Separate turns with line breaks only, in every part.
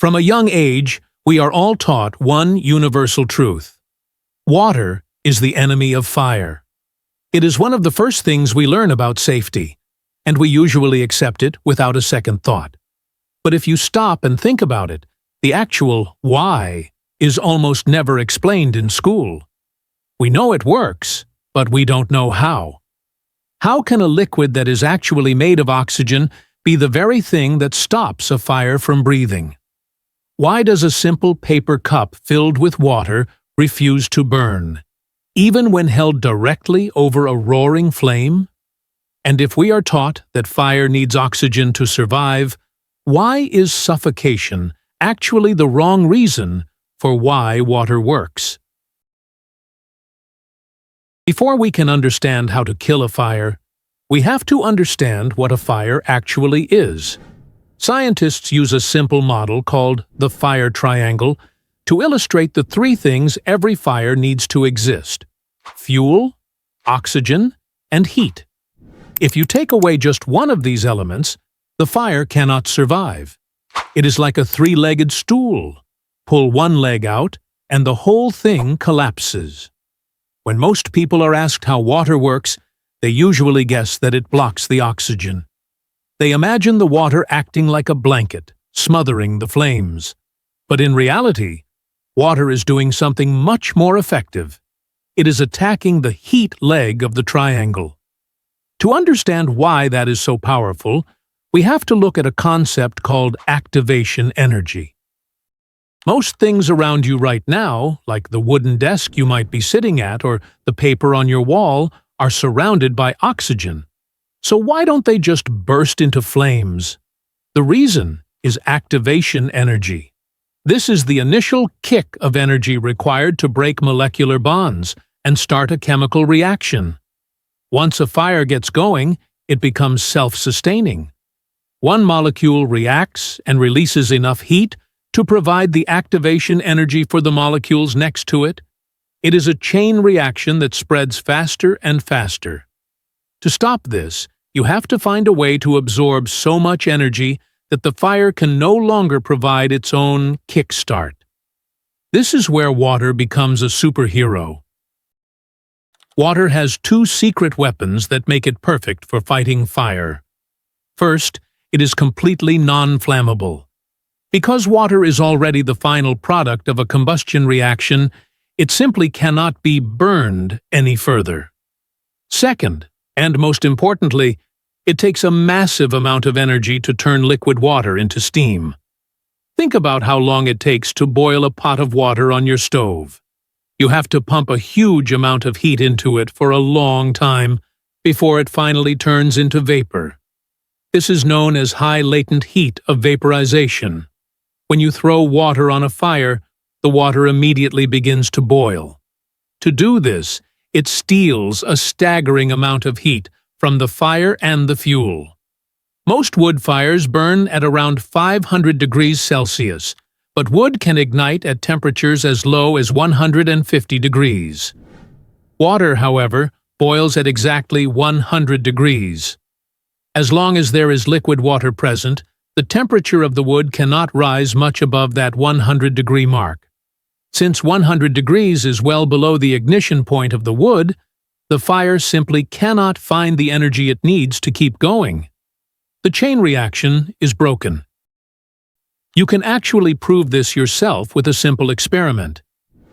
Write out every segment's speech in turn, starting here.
From a young age, we are all taught one universal truth. Water is the enemy of fire. It is one of the first things we learn about safety, and we usually accept it without a second thought. But if you stop and think about it, the actual why is almost never explained in school. We know it works, but we don't know how. How can a liquid that is actually made of oxygen be the very thing that stops a fire from breathing? Why does a simple paper cup filled with water refuse to burn, even when held directly over a roaring flame? And if we are taught that fire needs oxygen to survive, why is suffocation actually the wrong reason for why water works? Before we can understand how to kill a fire, we have to understand what a fire actually is. Scientists use a simple model called the fire triangle to illustrate the three things every fire needs to exist: fuel, oxygen, and heat. If you take away just one of these elements, the fire cannot survive. It is like a three-legged stool. Pull one leg out, and the whole thing collapses. When most people are asked how water works, they usually guess that it blocks the oxygen. They imagine the water acting like a blanket, smothering the flames. But in reality, water is doing something much more effective. It is attacking the heat leg of the triangle. To understand why that is so powerful, we have to look at a concept called activation energy. Most things around you right now, like the wooden desk you might be sitting at or the paper on your wall, are surrounded by oxygen. So why don't they just burst into flames? The reason is activation energy. This is the initial kick of energy required to break molecular bonds and start a chemical reaction. Once a fire gets going, it becomes self-sustaining. One molecule reacts and releases enough heat to provide the activation energy for the molecules next to it. It is a chain reaction that spreads faster and faster. To stop this, you have to find a way to absorb so much energy that the fire can no longer provide its own kickstart. This is where water becomes a superhero. Water has two secret weapons that make it perfect for fighting fire. First, it is completely non-flammable. Because water is already the final product of a combustion reaction, it simply cannot be burned any further. Second, and most importantly, it takes a massive amount of energy to turn liquid water into steam. Think about how long it takes to boil a pot of water on your stove. You have to pump a huge amount of heat into it for a long time before it finally turns into vapor. This is known as high latent heat of vaporization. When you throw water on a fire, the water immediately begins to boil. To do this, it steals a staggering amount of heat from the fire and the fuel. Most wood fires burn at around 500 degrees Celsius, but wood can ignite at temperatures as low as 150 degrees. Water, however, boils at exactly 100 degrees. As long as there is liquid water present, the temperature of the wood cannot rise much above that 100-degree mark. Since 100 degrees is well below the ignition point of the wood, the fire simply cannot find the energy it needs to keep going. The chain reaction is broken. You can actually prove this yourself with a simple experiment.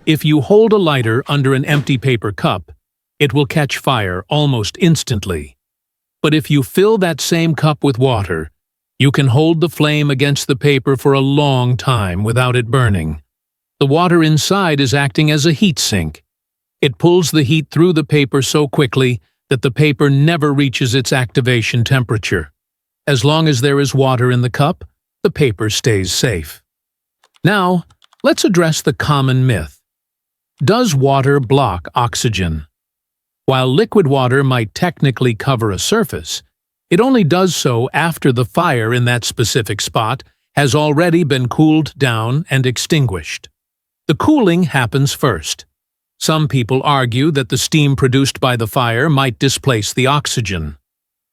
If you hold a lighter under an empty paper cup, it will catch fire almost instantly. But if you fill that same cup with water, you can hold the flame against the paper for a long time without it burning. The water inside is acting as a heat sink. It pulls the heat through the paper so quickly that the paper never reaches its activation temperature. As long as there is water in the cup, the paper stays safe. Now, let's address the common myth. Does water block oxygen? While liquid water might technically cover a surface, it only does so after the fire in that specific spot has already been cooled down and extinguished. The cooling happens first. Some people argue that the steam produced by the fire might displace the oxygen.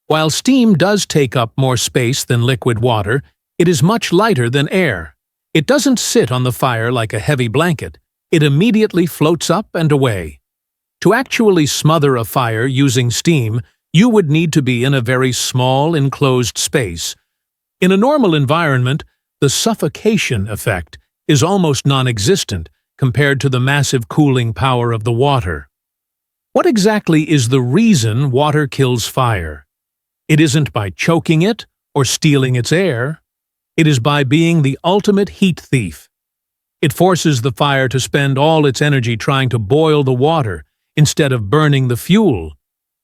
While steam does take up more space than liquid water, it is much lighter than air. It doesn't sit on the fire like a heavy blanket. It immediately floats up and away. To actually smother a fire using steam, you would need to be in a very small, enclosed space. In a normal environment, the suffocation effect is almost non-existent compared to the massive cooling power of the water. What exactly is the reason water kills fire? It isn't by choking it or stealing its air. It is by being the ultimate heat thief. It forces the fire to spend all its energy trying to boil the water instead of burning the fuel,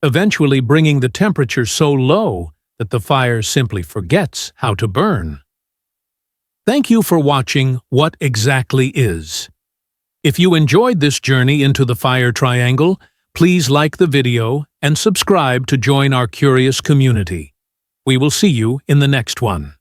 eventually bringing the temperature so low that the fire simply forgets how to burn. Thank you for watching What Exactly Is. If you enjoyed this journey into the fire triangle, please like the video and subscribe to join our curious community. We will see you in the next one.